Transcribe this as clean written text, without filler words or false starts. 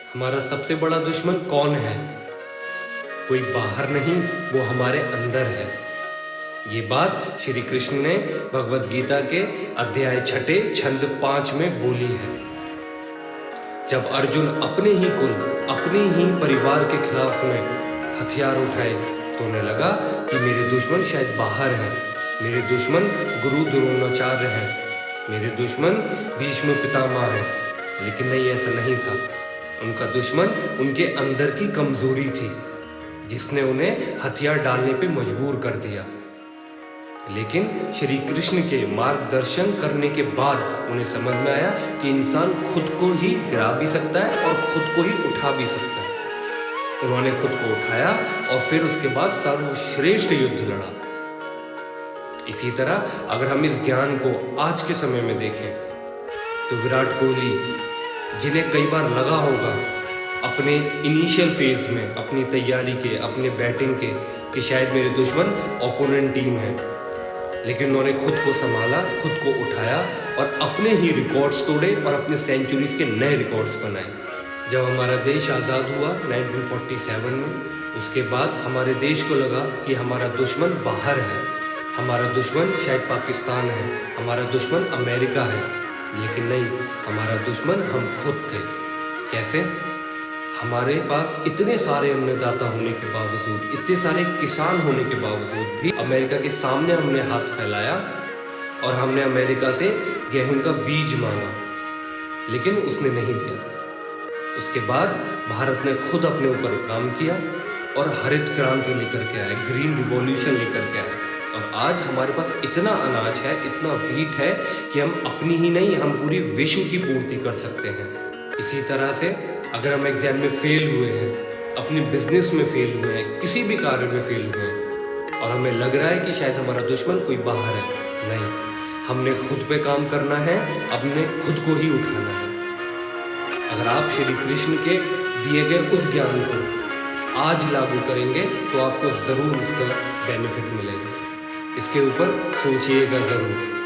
हमारा सबसे बड़ा दुश्मन कौन है? कोई बाहर नहीं, वो हमारे अंदर है। ये बात श्री कृष्ण ने भगवद गीता के अध्याय 6 छंद 5 में बोली है। जब अर्जुन अपने ही कुल, अपने ही परिवार के खिलाफ में हथियार उठाए तो उन्हें लगा कि मेरे दुश्मन शायद बाहर हैं, मेरे दुश्मन गुरु द्रोणाचार्य हैं, मेरे दुश्मन भीष्म पितामह हैं। लेकिन नहीं, ऐसा नहीं था। उनका दुश्मन उनके अंदर की कमजोरी थी, जिसने उन्हें हथियार डालने पे मजबूर कर दिया। लेकिन श्री कृष्ण के मार्गदर्शन करने के बाद उन्हें समझ में आया कि इंसान खुद को ही गिरा भी सकता है और खुद को ही उठा भी सकता है। उन्होंने खुद को उठाया और फिर उसके बाद सर्वश्रेष्ठ युद्ध लड़ा। इसी तरह अगर हम इस ज्ञान को आज के समय में देखें तो विराट कोहली, जिन्हें कई बार लगा होगा अपने इनिशियल फेज में, अपनी तैयारी के, अपने बैटिंग के, कि शायद मेरे दुश्मन ओपोनेंट टीम है, लेकिन उन्होंने खुद को संभाला, खुद को उठाया और अपने ही रिकॉर्ड्स तोड़े और अपने सेंचुरीज के नए रिकॉर्ड्स बनाए। जब हमारा देश आज़ाद हुआ 1947 में, उसके बाद हमारे देश को लगा कि हमारा दुश्मन बाहर है, हमारा दुश्मन शायद पाकिस्तान है, हमारा दुश्मन अमेरिका है। लेकिन नहीं, हमारा दुश्मन हम खुद थे। कैसे? हमारे पास इतने सारे अन्नदाता होने के बावजूद, इतने सारे किसान होने के बावजूद भी अमेरिका के सामने हमने हाथ फैलाया और हमने अमेरिका से गेहूं का बीज मांगा, लेकिन उसने नहीं दिया। उसके बाद भारत ने खुद अपने ऊपर काम किया और हरित क्रांति लेकर के आए, ग्रीन रिवॉल्यूशन लेकर के आए। और आज हमारे पास इतना अनाज है, इतना व्हीट है कि हम अपनी ही नहीं, हम पूरी विश्व की पूर्ति कर सकते हैं। इसी तरह से अगर हम एग्जाम में फेल हुए हैं, अपने बिजनेस में फेल हुए हैं, किसी भी कार्य में फेल हुए हैं और हमें लग रहा है कि शायद हमारा दुश्मन कोई बाहर है, नहीं, हमने खुद पे काम करना है, अपने खुद को ही उठाना है। अगर आप श्री कृष्ण के दिए गए उस ज्ञान को आज लागू करेंगे तो आपको ज़रूर उसका बेनिफिट मिलेगा। इसके ऊपर सोचिएगा ज़रूर।